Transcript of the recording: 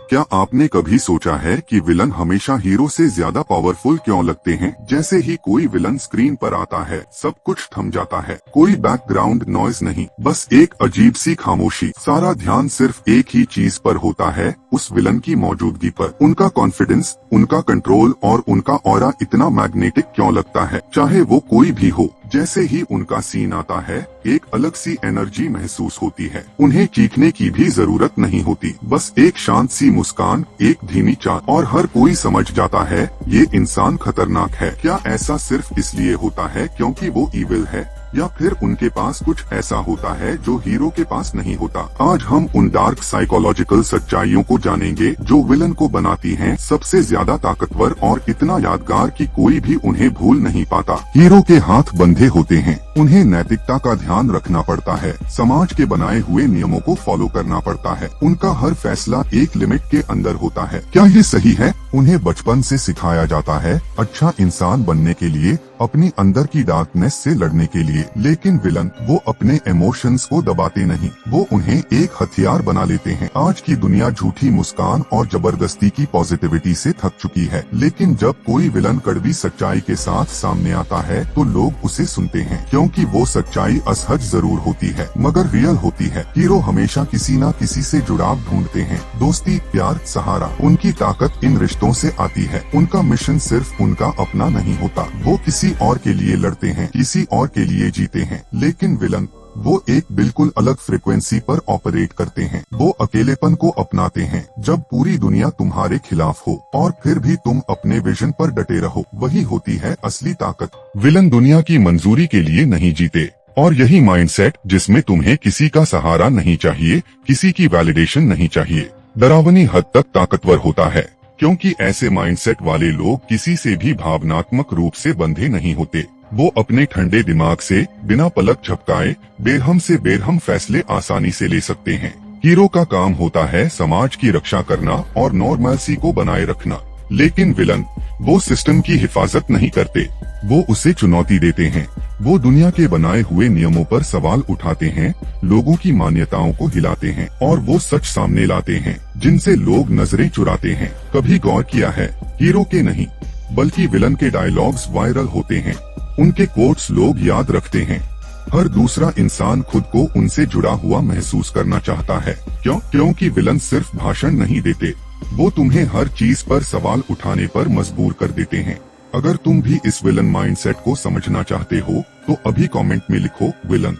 क्या आपने कभी सोचा है कि विलन हमेशा हीरो से ज्यादा पावरफुल क्यों लगते हैं? जैसे ही कोई विलन स्क्रीन पर आता है सब कुछ थम जाता है। कोई बैकग्राउंड नॉइज नहीं, बस एक अजीब सी खामोशी। सारा ध्यान सिर्फ एक ही चीज पर होता है, उस विलन की मौजूदगी पर। उनका कॉन्फिडेंस, उनका कंट्रोल और उनका ऑरा इतना मैग्नेटिक क्यों लगता है? चाहे वो कोई भी हो, जैसे ही उनका सीन आता है एक अलग सी एनर्जी महसूस होती है। उन्हें चीखने की भी जरूरत नहीं होती, बस एक शांत सी मुस्कान, एक धीमी चाल और हर कोई समझ जाता है ये इंसान खतरनाक है। क्या ऐसा सिर्फ इसलिए होता है क्योंकि वो इविल है, या फिर उनके पास कुछ ऐसा होता है जो हीरो के पास नहीं होता? आज हम उन डार्क साइकोलॉजिकल सच्चाइयों को जानेंगे जो विलन को बनाती हैं सबसे ज्यादा ताकतवर और इतना यादगार कि कोई भी उन्हें भूल नहीं पाता। हीरो के हाथ बंधे होते हैं, उन्हें नैतिकता का ध्यान रखना पड़ता है, समाज के बनाए हुए नियमों को फॉलो करना पड़ता है, उनका हर फैसला एक लिमिट के अंदर होता है। क्या ये सही है? उन्हें बचपन से सिखाया जाता है अच्छा इंसान बनने के लिए, अपनी अंदर की डार्कनेस से लड़ने के लिए। लेकिन विलन वो अपने इमोशंस को दबाते नहीं, वो उन्हें एक हथियार बना लेते हैं। आज की दुनिया झूठी मुस्कान और जबरदस्ती की पॉजिटिविटी से थक चुकी है, लेकिन जब कोई विलन कड़वी सच्चाई के साथ सामने आता है तो लोग उसे सुनते हैं, क्योंकि वो सच्चाई असहज जरूर होती है मगर रियल होती है। हीरो हमेशा किसी न किसी से जुड़ाव ढूंढते हैं, दोस्ती, प्यार, सहारा। उनकी ताकत इन रिश्तों से आती है। उनका मिशन सिर्फ उनका अपना नहीं होता, वो किसी और के लिए लड़ते हैं, किसी और के लिए जीते हैं। लेकिन विलन वो एक बिल्कुल अलग फ्रिक्वेंसी पर ऑपरेट करते हैं। वो अकेलेपन को अपनाते हैं जब पूरी दुनिया तुम्हारे खिलाफ हो, और फिर भी तुम अपने विजन पर डटे रहो। वही होती है असली ताकत। विलन दुनिया की मंजूरी के लिए नहीं जीते, और यही माइंडसेट जिसमें तुम्हें किसी का सहारा नहीं चाहिए, किसी की वैलिडेशन नहीं चाहिए, डरावनी हद तक ताकतवर होता है। क्योंकि ऐसे माइंडसेट वाले लोग किसी से भी भावनात्मक रूप से बंधे नहीं होते। वो अपने ठंडे दिमाग से बिना पलक झपकाए बेरहम से बेरहम फैसले आसानी से ले सकते हैं। हीरो का काम होता है समाज की रक्षा करना और नॉर्मलसी को बनाए रखना, लेकिन विलन वो सिस्टम की हिफाजत नहीं करते, वो उसे चुनौती देते हैं। वो दुनिया के बनाए हुए नियमों पर सवाल उठाते हैं, लोगों की मान्यताओं को हिलाते हैं, और वो सच सामने लाते हैं जिनसे लोग नजरें चुराते हैं। कभी गौर किया है, हीरो के नहीं बल्कि विलन के डायलॉग्स वायरल होते हैं, उनके कोट्स लोग याद रखते हैं। हर दूसरा इंसान खुद को उनसे जुड़ा हुआ महसूस करना चाहता है। क्योंकि विलन सिर्फ भाषण नहीं देते, वो तुम्हें हर चीज पर सवाल उठाने पर मजबूर कर देते हैं। अगर तुम भी इस विलन माइंडसेट को समझना चाहते हो तो अभी कमेंट में लिखो विलन।